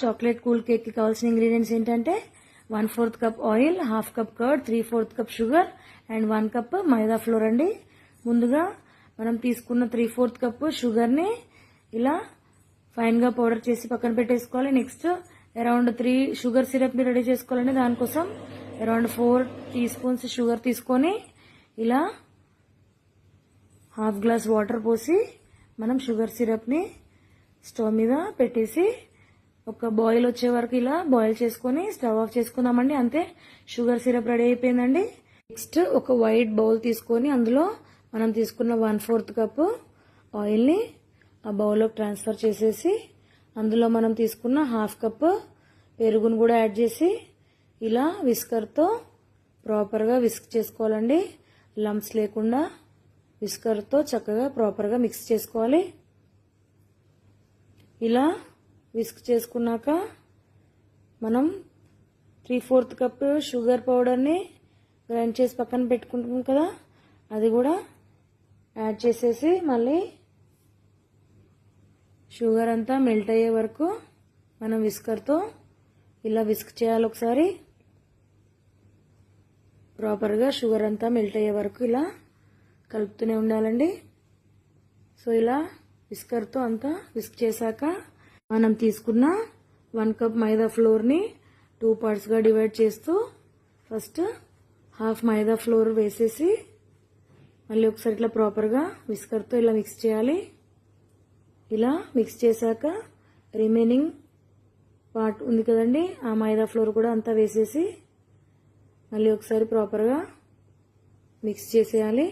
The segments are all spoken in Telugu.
చాక్లెట్ కూల్ కేక్ కి కావాల్సిన ఇంగ్రీడియంట్స్ ఏంటంటే 1/4 cup oil, 1/2 cup curd, 3/4 cup sugar and 1 cup maida floor అండి. ముందుగా మనం తీసుకున్న 3/4 కప్ షుగర్ ని ఇలా ఫైన్ గా పౌడర్ చేసి పక్కన పెట్టేసుకోవాలి. నెక్స్ట్ అరౌండ్ 3 షుగర్ సిరప్ ని రెడీ చేసుకోవాలండి. దానికోసం అరౌండ్ 4 టీ స్పూన్స్ షుగర్ తీసుకొని ఇలా 1/2 గ్లాస్ వాటర్ పోసి మనం షుగర్ సిరప్ ని స్టవ్ మీద పెట్టేసి ఒక బాయిల్ వచ్చే వరకు ఇలా బాయిల్ చేసుకుని స్టవ్ ఆఫ్ చేసుకుందామండి. అంతే, షుగర్ సిరప్ రెడీ అయిపోయిందండి. నెక్స్ట్ ఒక వైట్ బౌల్ తీసుకొని అందులో మనం తీసుకున్న 1/4 కప్ ఆయిల్ ని ఆ బౌల్లోకి ట్రాన్స్ఫర్ చేసేసి అందులో మనం తీసుకున్న 1/2 కప్ పెరుగును కూడా యాడ్ చేసి ఇలా విస్కర్తో ప్రాపర్గా విస్క్ చేసుకోవాలండి. లంప్స్ లేకుండా విస్కర్తో చక్కగా ప్రాపర్గా మిక్స్ చేసుకోవాలి. ఇలా విస్క్ చేసుకున్నాక మనం 3/4 కప్ షుగర్ పౌడర్ని గ్రైండ్ చేసి పక్కన పెట్టుకుంటాం కదా, అది కూడా యాడ్ చేసేసి మళ్ళీ షుగర్ అంతా మెల్ట్ అయ్యే వరకు మనం విస్కర్తో ఇలా విస్క్ చేయాలి. ఒకసారి ప్రాపర్గా షుగర్ అంతా మెల్ట్ అయ్యే వరకు ఇలా కలుపుతూనే ఉండాలండి. సో ఇలా విస్కర్తో అంతా విస్క్ చేశాక మనం తీసుకున్న 1 కప్ మైదా ఫ్లోర్ని 2 పార్ట్స్గా డివైడ్ చేస్తూ ఫస్ట్ 1/2 మైదా ఫ్లోర్ వేసేసి మళ్ళీ ఒకసారి ఇట్లా ప్రాపర్గా విస్కర్తో ఇలా మిక్స్ చేయాలి. ఇలా మిక్స్ చేశాక రిమైనింగ్ పార్ట్ ఉంది కదండి, ఆ మైదా ఫ్లోర్ కూడా అంతా వేసేసి మళ్ళీ ఒకసారి ప్రాపర్గా మిక్స్ చేసేయాలి.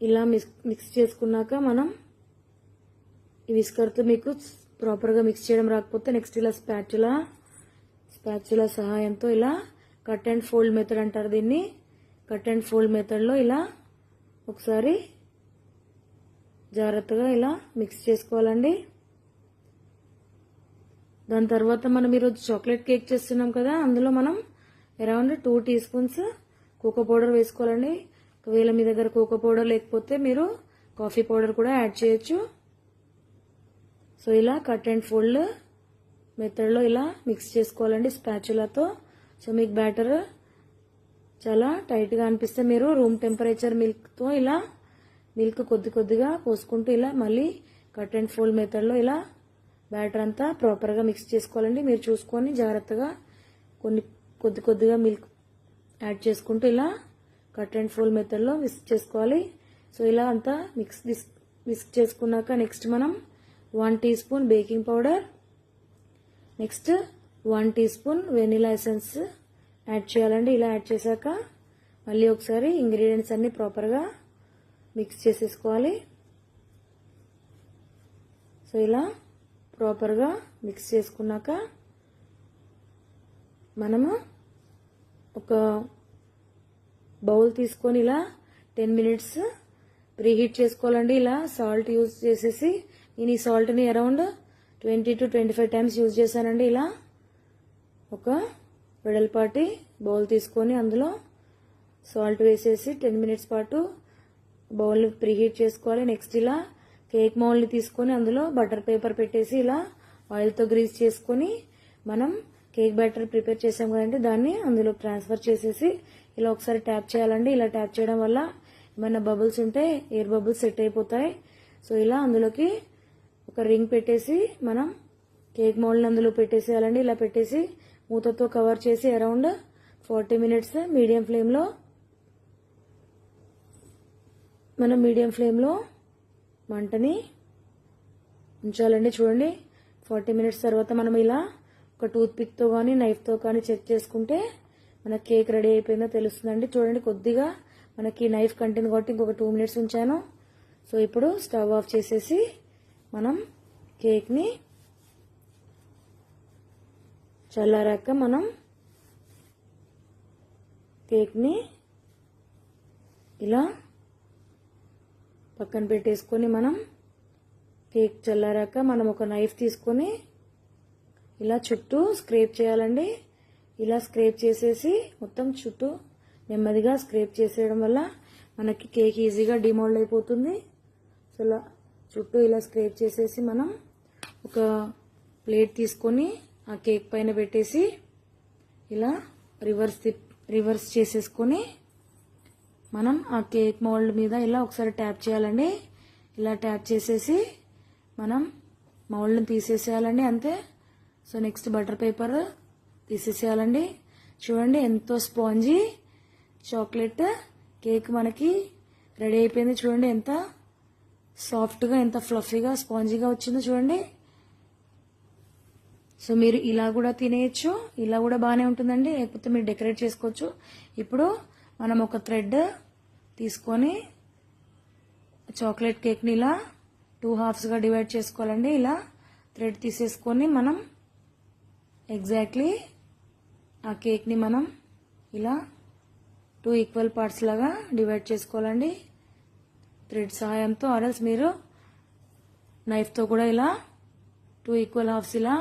ఇలా మిక్స్ చేసుకున్నాక మనం ఈ విస్కర్తో మీకు ప్రాపర్గా మిక్స్ చేయడం రాకపోతే నెక్స్ట్ ఇలా స్పాచులా సహాయంతో ఇలా కట్ అండ్ ఫోల్డ్ మెథడ్ అంటారు దీన్ని. కట్ అండ్ ఫోల్డ్ మెథడ్లో ఇలా ఒకసారి జాగ్రత్తగా ఇలా మిక్స్ చేసుకోవాలండి. దాని తర్వాత మనం ఈరోజు చాక్లెట్ కేక్ చేస్తున్నాం కదా, అందులో మనం around 2 tea spoons cocoa powder వేసుకోవాలండి. ఒకవేళ మీ దగ్గర కోకో పౌడర్ లేకపోతే మీరు కాఫీ పౌడర్ కూడా యాడ్ చేయొచ్చు. సో ఇలా కట్ అండ్ ఫోల్డ్ మెథడ్లో ఇలా మిక్స్ చేసుకోవాలండి స్పాచులాతో. సో మీకు బ్యాటర్ చాలా టైట్గా అనిపిస్తే మీరు రూమ్ టెంపరేచర్ మిల్క్తో ఇలా మిల్క్ కొద్దిగా పోసుకుంటూ ఇలా మళ్ళీ కట్ అండ్ ఫోల్డ్ మెథడ్లో ఇలా బ్యాటర్ అంతా ప్రాపర్గా మిక్స్ చేసుకోవాలండి. మీరు చూసుకొని జాగ్రత్తగా కొద్దిగా మిల్క్ యాడ్ చేసుకుంటూ ఇలా కట్ అండ్ ఫోల్డ్ మెథడ్లో విస్క్ చేసుకోవాలి. సో ఇలా అంతా విస్క్ చేసుకున్నాక నెక్స్ట్ మనం 1 tea spoon baking powder, next 1 tea spoon vanilla essence add చేయాలండి. ఇలా యాడ్ చేశాక మళ్ళీ ఒకసారి ఇంగ్రీడియంట్స్ అన్ని ప్రాపర్గా మిక్స్ చేసేసుకోవాలి. సో ఇలా ప్రాపర్గా మిక్స్ చేసుకున్నాక మనము ఒక బౌల్ తీసుకొని ఇలా 10 మినిట్స్ ప్రీహీట్ చేసుకోవాలండి. ఇలా సాల్ట్ యూజ్ చేసేసి నేను ఈ సాల్ట్ని అరౌండ్ 20 to 25 టైమ్స్ యూజ్ చేశానండి. ఇలా ఒక వెడల్పాటి బౌల్ తీసుకొని అందులో సాల్ట్ వేసేసి 10 మినిట్స్ పాటు బౌల్ని ప్రీహీట్ చేసుకోవాలి. నెక్స్ట్ ఇలా కేక్ మౌల్ని తీసుకొని అందులో బటర్ పేపర్ పెట్టేసి ఇలా ఆయిల్తో గ్రీస్ చేసుకొని మనం కేక్ బ్యాటర్ ప్రిపేర్ చేసాం కదండి, దాన్ని అందులో ట్రాన్స్ఫర్ చేసేసి ఇలా ఒకసారి ట్యాప్ చేయాలండి. ఇలా ట్యాప్ చేయడం వల్ల ఏమైనా బబుల్స్ ఉంటే ఎయిర్ బబుల్స్ సెట్ అయిపోతాయి. సో ఇలా అందులోకి ఒక రింగ్ పెట్టేసి మనం కేక్ మౌల్ని అందులో పెట్టేసేయాలండి. ఇలా పెట్టేసి మూతతో కవర్ చేసి అరౌండ్ 40 మినిట్స్ మీడియం ఫ్లేమ్లో మంటని ఉంచాలండి. చూడండి, 40 మినిట్స్ తర్వాత మనం ఇలా ఒక టూత్ పిక్తో కానీ నైఫ్తో కానీ చెక్ చేసుకుంటే మన కేక్ రెడీ అయిపోయిందో తెలుస్తుందండి. చూడండి, కొద్దిగా మనకి నైఫ్ కంటింది కాబట్టి ఇంకొక 2 మినిట్స్ ఉంచాను. సో ఇప్పుడు స్టవ్ ఆఫ్ చేసేసి మనం కేక్ని చల్లారాక మనం కేక్ని ఇలా పక్కన పెట్టేసుకొని మనం కేక్ చల్లారాక మనం ఒక నైఫ్ తీసుకొని ఇలా చుట్టూ స్క్రేప్ చేయాలండి. ఇలా స్క్రేప్ చేసేసి మొత్తం చుట్టూ నెమ్మదిగా స్క్రేప్ చేసేయడం వల్ల మనకి కేక్ ఈజీగా డిమోల్డ్ అయిపోతుంది. సో ఇలా చుట్టూ ఇలా స్క్రేప్ చేసేసి మనం ఒక ప్లేట్ తీసుకొని ఆ కేక్ పైన పెట్టేసి ఇలా రివర్స్ చేసేసుకొని మనం ఆ కేక్ మౌల్డ్ మీద ఇలా ఒకసారి ట్యాప్ చేయాలండి. ఇలా ట్యాప్ చేసేసి మనం మౌల్డ్ని తీసేసేయాలండి, అంతే. సో నెక్స్ట్ బటర్ పేపర్ తీసేసేయాలండి. చూడండి ఎంతో స్పాంజీ చాక్లెట్ కేక్ మనకి రెడీ అయిపోయింది. చూడండి ఎంత సాఫ్ట్గా, ఎంత ఫ్లఫీగా, స్పాంజీగా వచ్చిందో చూడండి. సో మీరు ఇలా కూడా తినేయచ్చు, ఇలా కూడా బాగానే ఉంటుందండి, లేకపోతే మీరు డెకరేట్ చేసుకోవచ్చు. ఇప్పుడు మనం ఒక థ్రెడ్ తీసుకొని చాక్లెట్ కేక్ని ఇలా 2 హాఫ్స్గా డివైడ్ చేసుకోవాలండి. ఇలా థ్రెడ్ తీసేసుకొని మనం ఎగ్జాక్ట్లీ ఆ కేక్ని మనం ఇలా 2 ఈక్వల్ పార్ట్స్ లాగా డివైడ్ చేసుకోవాలండి థ్రెడ్ సహాయంతో. ఆర్ఎల్స్ మీరు నైఫ్తో కూడా ఇలా 2 ఈక్వల్ హాఫ్స్ ఇలా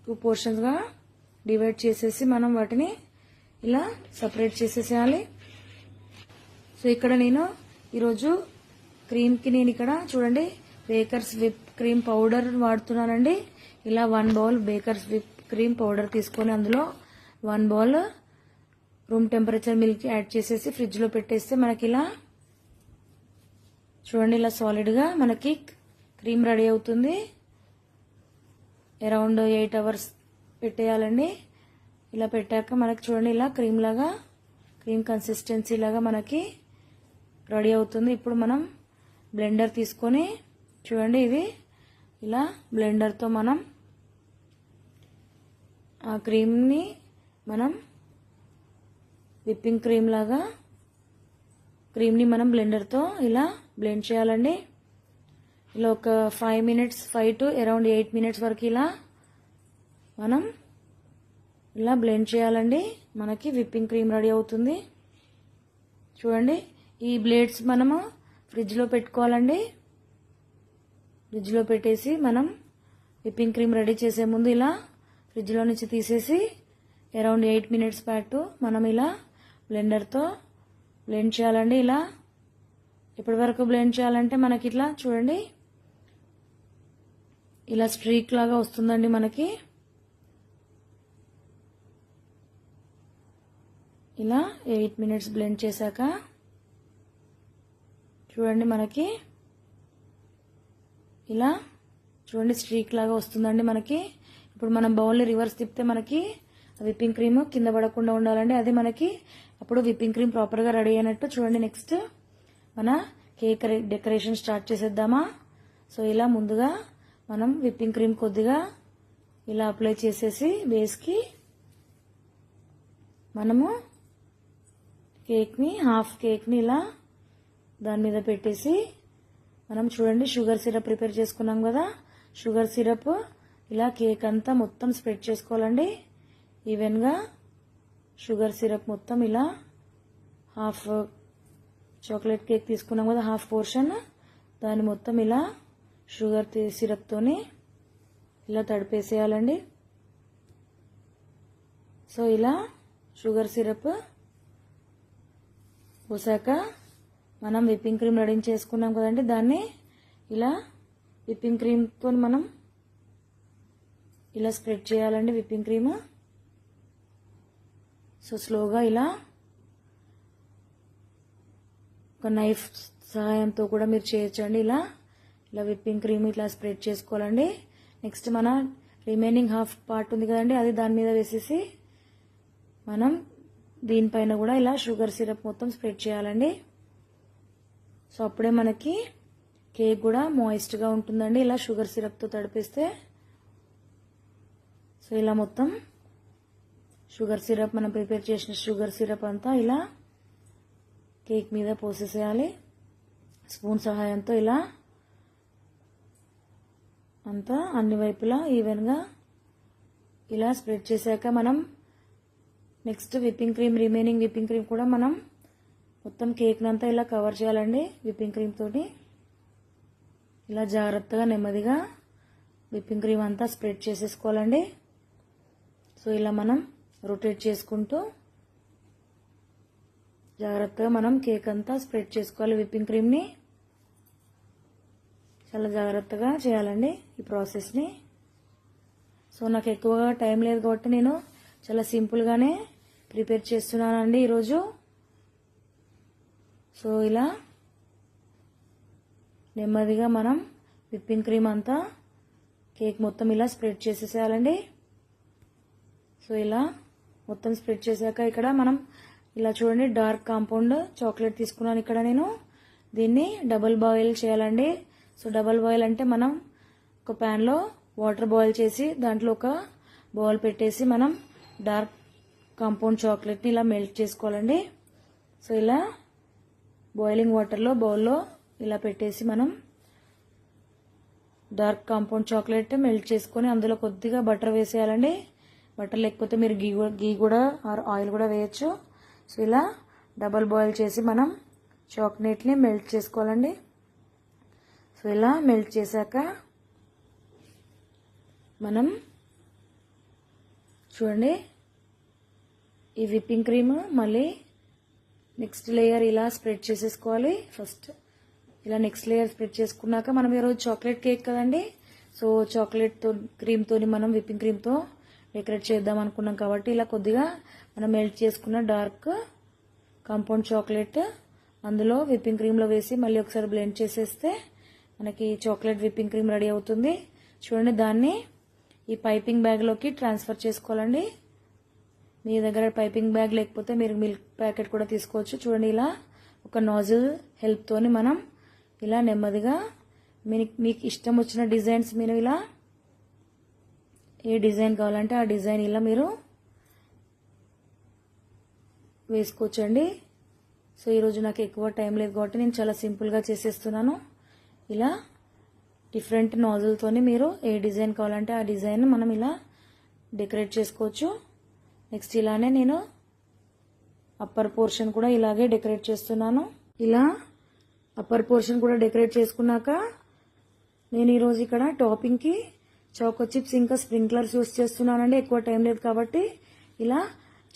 2 పోర్షన్స్గా డివైడ్ చేసేసి మనం వాటిని ఇలా సపరేట్ చేసేసేయాలి. సో ఇక్కడ నేను ఈరోజు క్రీమ్కి నేను ఇక్కడ చూడండి బేకర్స్ విప్ క్రీమ్ పౌడర్ వాడుతున్నానండి. ఇలా 1 bowl bakers whip cream powder తీసుకొని అందులో 1 bowl room temperature milk add చేసేసి ఫ్రిడ్జ్లో పెట్టేస్తే మనకి ఇలా చూడండి ఇలా సాలిడ్గా మనకి క్రీమ్ రెడీ అవుతుంది. అరౌండ్ 8 అవర్స్ పెట్టేయాలండి. ఇలా పెట్టాక మనకి చూడండి ఇలా క్రీమ్ లాగా, క్రీమ్ కన్సిస్టెన్సీ లాగా మనకి రెడీ అవుతుంది. ఇప్పుడు మనం బ్లెండర్ తీసుకొని చూడండి ఇది ఇలా బ్లెండర్తో మనం ఆ క్రీమ్ని మనం విప్పింగ్ క్రీమ్ లాగా క్రీమ్ని మనం బ్లెండర్తో ఇలా బ్లెండ్ చేయాలండి. ఇలా ఒక 5 to అరౌండ్ 8 మినిట్స్ వరకు ఇలా మనం ఇలా బ్లెండ్ చేయాలండి. మనకి విప్పింగ్ క్రీమ్ రెడీ అవుతుంది. చూడండి ఈ బ్లేడ్స్ మనము ఫ్రిడ్జ్లో పెట్టుకోవాలండి. ఫ్రిడ్జ్లో పెట్టేసి మనం విప్పింగ్ క్రీమ్ రెడీ చేసే ముందు ఇలా ఫ్రిడ్జ్లో నుంచి తీసేసి అరౌండ్ 8 మినిట్స్ పాటు మనం ఇలా బ్లెండర్తో బ్లెండ్ చేయాలండి. ఇలా ఎప్పటి వరకు బ్లెండ్ చేయాలంటే మనకి ఇట్లా చూడండి ఇలా స్ట్రీక్ లాగా వస్తుందండి మనకి. ఇలా 8 మినిట్స్ బ్లెండ్ చేశాక చూడండి మనకి ఇలా చూడండి స్ట్రీక్ లాగా వస్తుందండి మనకి. ఇప్పుడు మనం బౌల్ని రివర్స్ తిప్పితే మనకి విప్పింగ్ క్రీమ్ కింద పడకుండా ఉండాలండి. అది మనకి అప్పుడు విప్పింగ్ క్రీమ్ ప్రాపర్గా రెడీ అయినట్టు. చూడండి నెక్స్ట్ మన కేక్ డెకరేషన్ స్టార్ట్ చేసేద్దామా. సో ఇలా ముందుగా మనం విప్పింగ్ క్రీమ్ కొద్దిగా ఇలా అప్లై చేసేసి బేస్కి మనము హాఫ్ కేక్ని ఇలా దాని మీద పెట్టేసి మనం చూడండి షుగర్ సిరప్ ప్రిపేర్ చేసుకున్నాం కదా, షుగర్ సిరప్ ఇలా కేక్ అంతా మొత్తం స్ప్రెడ్ చేసుకోవాలండి ఈవెన్గా. షుగర్ సిరప్ మొత్తం ఇలా హాఫ్ చాక్లెట్ కేక్ తీసుకున్నాం కదా హాఫ్ పోర్షన్, దాన్ని మొత్తం ఇలా షుగర్ సిరప్తోని ఇలా తడిపేసేయాలండి. సో ఇలా షుగర్ సిరప్ పోసాక మనం విప్పింగ్ క్రీమ్ రెడీ చేసుకున్నాం కదండి, దాన్ని ఇలా విప్పింగ్ క్రీమ్తో మనం ఇలా స్ప్రెడ్ చేయాలండి విప్పింగ్ క్రీమ్. సో స్లోగా ఇలా ఒక నైఫ్ సహాయంతో కూడా మీరు చేయొచ్చండి. ఇలా ఇలా విప్పింగ్ క్రీమ్ ఇట్లా స్ప్రెడ్ చేసుకోవాలండి. నెక్స్ట్ మన రిమైనింగ్ హాఫ్ పార్ట్ ఉంది కదండి, అది దాని మీద వేసేసి మనం దీనిపైన కూడా ఇలా షుగర్ సిరప్ మొత్తం స్ప్రెడ్ చేయాలండి. సో అప్పుడే మనకి కేక్ కూడా మాయిస్ట్గా ఉంటుందండి ఇలా షుగర్ సిరప్తో తడిపిస్తే. సో ఇలా మొత్తం షుగర్ సిరప్ మనం ప్రిపేర్ చేసిన షుగర్ సిరప్ అంతా ఇలా కేక్ మీద పోసేసేయాలి. స్పూన్ సహాయంతో ఇలా అంతా అన్ని వైపులా ఈవెన్గా ఇలా స్ప్రెడ్ చేశాక మనం నెక్స్ట్ రిమైనింగ్ విప్పింగ్ క్రీమ్ కూడా మనం మొత్తం కేక్నంతా ఇలా కవర్ చేయాలండి విప్పింగ్ క్రీమ్ తోటి. ఇలా జాగ్రత్తగా నెమ్మదిగా విప్పింగ్ క్రీమ్ అంతా స్ప్రెడ్ చేసేసుకోవాలండి. సో ఇలా మనం రొటేట్ చేసుకుంటూ జాగ్రత్తగా మనం కేక్ అంతా స్ప్రెడ్ చేసుకోవాలి విప్పింగ్ క్రీమ్ని. చాలా జాగ్రత్తగా చేయాలండి ఈ ప్రాసెస్ని. సో నాకు ఎక్కువగా టైం లేదు కాబట్టి నేను చాలా సింపుల్గానే ప్రిపేర్ చేస్తున్నానండి ఈరోజు. సో ఇలా నెమ్మదిగా మనం విప్పింగ్ క్రీమ్ అంతా కేక్ మొత్తం ఇలా స్ప్రెడ్ చేసేసేయాలండి. సో ఇలా మొత్తం స్ప్రెడ్ చేశాక ఇక్కడ మనం ఇలా చూడండి డార్క్ కాంపౌండ్ చాక్లెట్ తీసుకున్నాను ఇక్కడ నేను. దీన్ని డబుల్ బాయిల్ చేయాలండి. సో డబుల్ బాయిల్ అంటే మనం ఒక ప్యాన్లో వాటర్ బాయిల్ చేసి దాంట్లో ఒక బౌల్ పెట్టేసి మనం డార్క్ కాంపౌండ్ చాక్లెట్ని ఇలా మెల్ట్ చేసుకోవాలండి. సో ఇలా బాయిలింగ్ వాటర్లో బౌల్లో ఇలా పెట్టేసి మనం డార్క్ కాంపౌండ్ చాక్లెట్ మెల్ట్ చేసుకొని అందులో కొద్దిగా బటర్ వేసేయాలండి. బటర్ లేకపోతే మీరు గీ కూడా ఆయిల్ కూడా వేయచ్చు. సో ఇలా డబల్ బాయిల్ చేసి మనం చాక్లెట్ని మెల్ట్ చేసుకోవాలండి. సో ఇలా మెల్ట్ చేశాక మనం చూడండి ఈ విప్పింగ్ క్రీమ్ మళ్ళీ నెక్స్ట్ లేయర్ ఇలా స్ప్రెడ్ చేసేసుకోవాలి. ఫస్ట్ ఇలా నెక్స్ట్ లేయర్ స్ప్రెడ్ చేసుకున్నాక మనం ఈరోజు చాక్లెట్ కేక్ కదండి. సో చాక్లెట్తో క్రీమ్తోని మనం విప్పింగ్ క్రీమ్తో డెకరేట్ చేద్దాం అనుకున్నాం కాబట్టి ఇలా కొద్దిగా మనం మెల్ట్ చేసుకున్న డార్క్ కాంపౌండ్ చాక్లెట్ అందులో విప్పింగ్ క్రీమ్లో వేసి మళ్ళీ ఒకసారి బ్లెండ్ చేసేస్తే మనకి చాక్లెట్ విప్పింగ్ క్రీమ్ రెడీ అవుతుంది. చూడండి దాన్ని ఈ పైపింగ్ బ్యాగ్లోకి ట్రాన్స్ఫర్ చేసుకోవాలండి. మీ దగ్గర పైపింగ్ బ్యాగ్ లేకపోతే మీరు మిల్క్ ప్యాకెట్ కూడా తీసుకోవచ్చు. చూడండి ఇలా ఒక నాజిల్ హెల్ప్తోని మనం ఇలా నెమ్మదిగా మీకు ఇష్టం వచ్చిన డిజైన్స్ మీరు ఇలా ఏ డిజైన్ కావాలంటే ఆ డిజైన్ ఇలా మీరు వేసుకోవచ్చండి. సో ఈరోజు నాకు ఎక్కువ టైం లేదు కాబట్టి నేను చాలా సింపుల్గా చేసేస్తున్నాను. ఇలా డిఫరెంట్ నాజిల్తోని మీరు ఏ డిజైన్ కావాలంటే ఆ డిజైన్ మనం ఇలా డెకరేట్ చేసుకోవచ్చు. నెక్స్ట్ ఇలానే నేను అప్పర్ పోర్షన్ కూడా ఇలాగే డెకరేట్ చేస్తున్నాను. ఇలా అప్పర్ పోర్షన్ కూడా డెకరేట్ చేసుకున్నాక నేను ఈరోజు ఇక్కడ టాపింగ్కి చాకో చిప్స్ ఇంకా స్ప్రింక్లర్స్ యూస్ చేస్తున్నానండి. ఎక్కువ టైం లేదు కాబట్టి ఇలా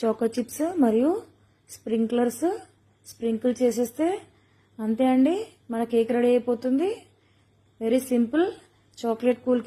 చాకో చిప్స్ మరియు స్ప్రింక్లర్స్ స్ప్రింకిల్ చేసేస్తే అంతే అండి, మన కేక్ రెడీ అయిపోతుంది. Very simple chocolate cool